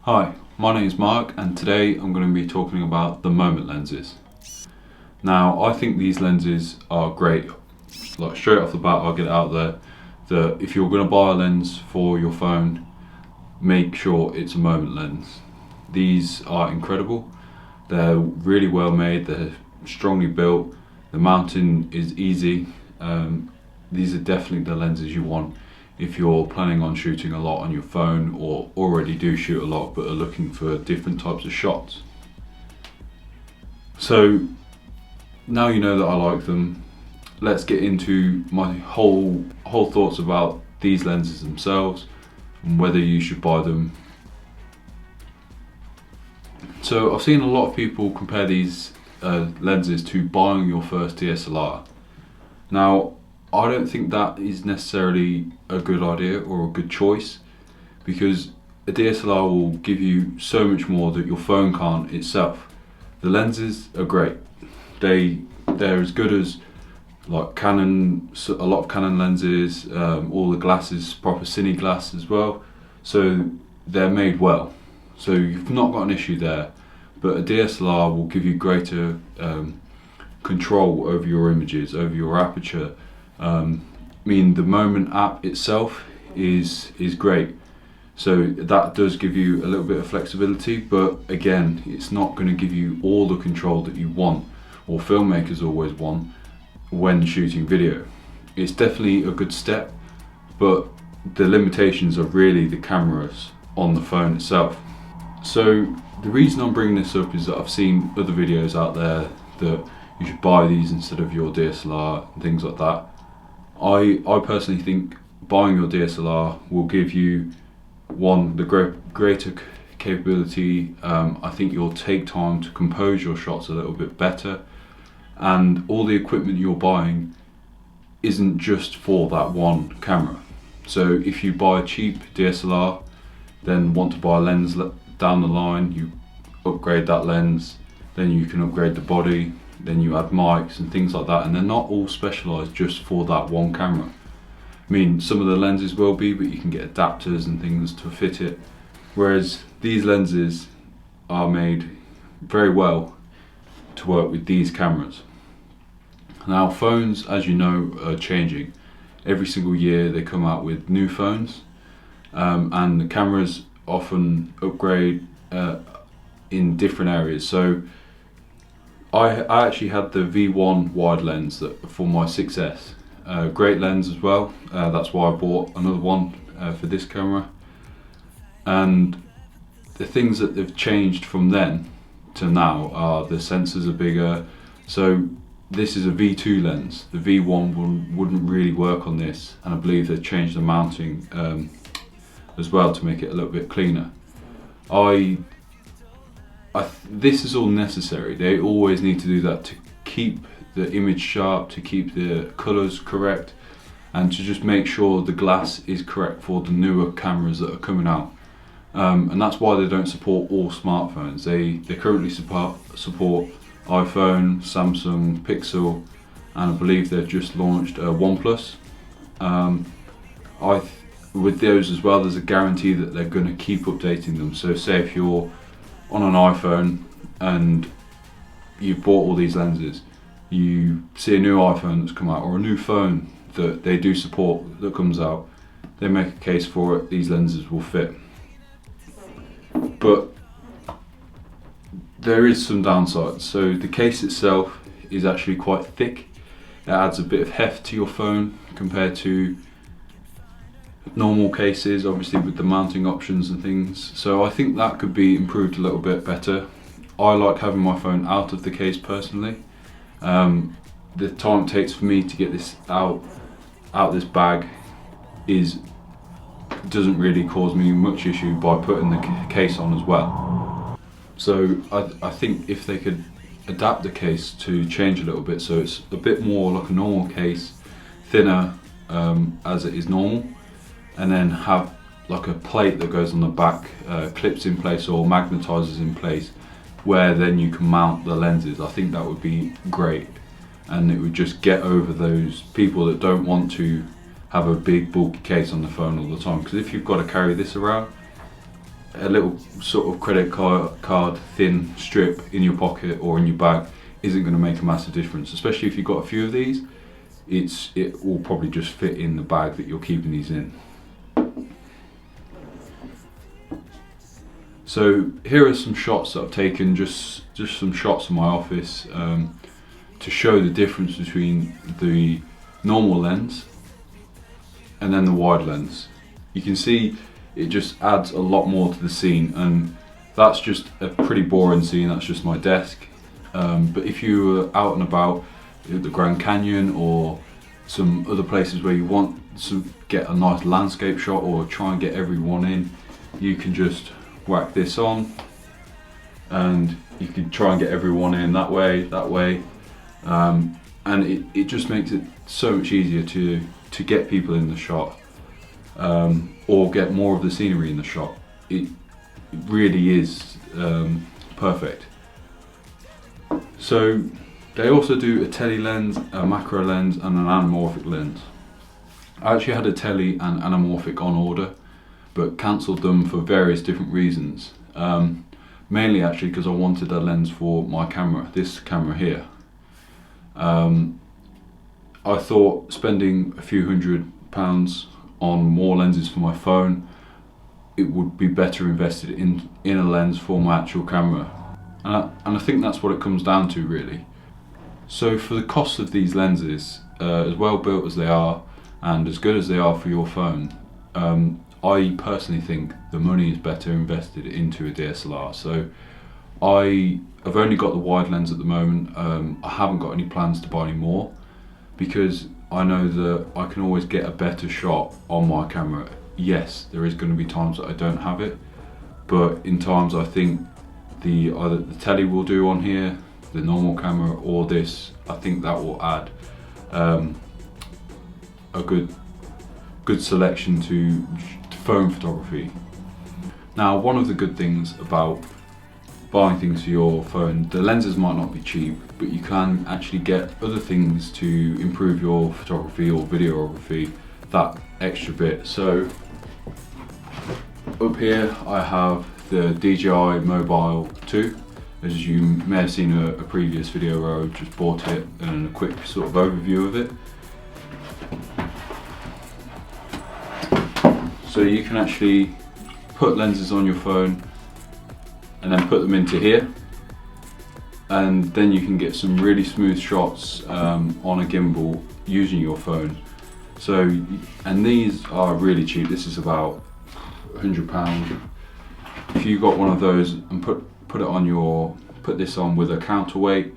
Hi, my name is Mark and today I'm going to be talking about the Moment lenses. Now I think these lenses are great. Like straight off the bat I'll get it out there that if you're going to buy a lens for your phone, make sure it's a Moment lens. These are incredible. They're really well made, they're strongly built, the mounting is easy. These are definitely the lenses you want if you're planning on shooting a lot on your phone or already do shoot a lot but are looking for different types of shots. So now you know that I like them, let's get into my whole thoughts about these lenses themselves and whether you should buy them. So I've seen a lot of people compare these lenses to buying your first DSLR. Now I don't think that is necessarily a good idea or a good choice, because a DSLR will give you so much more that your phone can't itself. The lenses are great. They're as good as like Canon, a lot of Canon lenses, all the glasses, proper cine glass as well. So they're made well. So you've not got an issue there. But a DSLR will give you greater control over your images, over your aperture. I mean, the Moment app itself is great, so that does give you a little bit of flexibility, but again, it's not going to give you all the control that you want or filmmakers always want when shooting video. It's definitely a good step, but the limitations are really the cameras on the phone itself. So the reason I'm bringing this up is that I've seen other videos out there that you should buy these instead of your DSLR and things like that. I personally think buying your DSLR will give you the greater capability. I think you'll take time to compose your shots a little bit better, and all the equipment you're buying isn't just for that one camera. So if you buy a cheap DSLR, then want to buy a lens down the line, you upgrade that lens, then you can upgrade the body, then you add mics and things like that, and they're not all specialised just for that one camera. I mean, some of the lenses will be, but you can get adapters and things to fit it, whereas these lenses are made very well to work with these cameras. Now phones, as you know, are changing. Every single year they come out with new phones, and the cameras often upgrade in different areas. So I actually had the V1 wide lens for my 6S. Great lens as well, that's why I bought another one for this camera. And the things that have changed from then to now are the sensors are bigger. So this is a V2 lens. The V1 wouldn't really work on this, and I believe they've changed the mounting as well to make it a little bit cleaner. This is all necessary. They always need to do that to keep the image sharp, to keep the colours correct, and to just make sure the glass is correct for the newer cameras that are coming out. And that's why they don't support all smartphones. They currently support iPhone, Samsung, Pixel, and I believe they've just launched OnePlus. With those as well, there's a guarantee that they're going to keep updating them. So say if you're on an iPhone and you've bought all these lenses, you see a new iPhone that's come out or a new phone that they do support that comes out, they make a case for it, these lenses will fit. But there is some downsides. So the case itself is actually quite thick. It adds a bit of heft to your phone compared to normal cases, obviously with the mounting options and things. So I think that could be improved a little bit better. I like having my phone out of the case personally. The time it takes for me to get this out this bag doesn't really cause me much issue by putting the case on as well. So I think if they could adapt the case to change a little bit so it's a bit more like a normal case, thinner as it is normal, and then have like a plate that goes on the back, clips in place or magnetizes in place, where then you can mount the lenses. I think that would be great, and it would just get over those people that don't want to have a big bulky case on the phone all the time, because if you've got to carry this around, a little sort of credit card thin strip in your pocket or in your bag isn't going to make a massive difference, especially if you've got a few of these. It will probably just fit in the bag that you're keeping these in. So here are some shots that I've taken, just some shots in my office to show the difference between the normal lens and then the wide lens. You can see it just adds a lot more to the scene, and that's just a pretty boring scene, that's just my desk. But if you were out and about at the Grand Canyon or some other places where you want to get a nice landscape shot or try and get everyone in, you can just whack this on and you can try and get everyone in that way, and it just makes it so much easier to get people in the shot, or get more of the scenery in the shot. It really is perfect. So they also do a tele lens, a macro lens and an anamorphic lens. I actually had a tele and anamorphic on order, but cancelled them for various different reasons. Mainly actually because I wanted a lens for my camera, this camera here. I thought spending a few £100 on more lenses for my phone, it would be better invested in a lens for my actual camera. And I think that's what it comes down to, really. So for the cost of these lenses, as well built as they are and as good as they are for your phone, I personally think the money is better invested into a DSLR. So I've only got the wide lens at the moment. I haven't got any plans to buy any more, because I know that I can always get a better shot on my camera. Yes, there is going to be times that I don't have it, but in times I think either the tele will do on here, the normal camera, or this, I think that will add a good selection to phone photography. Now, one of the good things about buying things for your phone, the lenses might not be cheap, but you can actually get other things to improve your photography or videography that extra bit. So up here I have the DJI Mobile 2. As you may have seen a previous video where I just bought it and a quick sort of overview of it. So you can actually put lenses on your phone and then put them into here, and then you can get some really smooth shots on a gimbal using your phone. So, and these are really cheap. This is about £100. If you got one of those and put this on with a counterweight,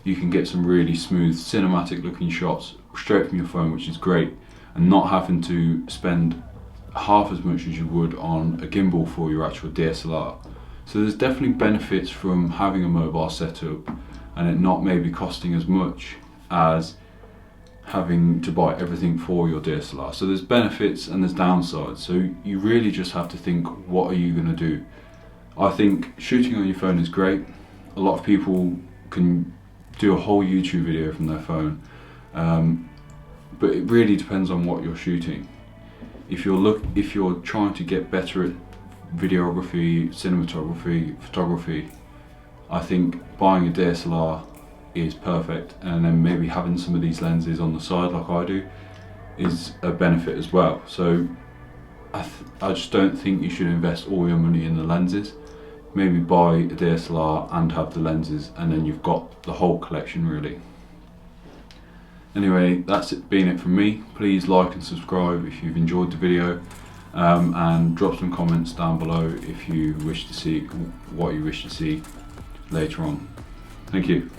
you can get some really smooth cinematic looking shots straight from your phone, which is great, and not having to spend half as much as you would on a gimbal for your actual DSLR. So there's definitely benefits from having a mobile setup and it not maybe costing as much as having to buy everything for your DSLR. So there's benefits and there's downsides. So you really just have to think, what are you going to do? I think shooting on your phone is great. A lot of people can do a whole YouTube video from their phone, but it really depends on what you're shooting. If you're trying to get better at videography, cinematography, photography, I think buying a DSLR is perfect, and then maybe having some of these lenses on the side like I do is a benefit as well. So I just don't think you should invest all your money in the lenses. Maybe buy a DSLR and have the lenses, and then you've got the whole collection really. Anyway, that's been it from me. Please like and subscribe if you've enjoyed the video, and drop some comments down below if you wish to see what you wish to see later on. Thank you.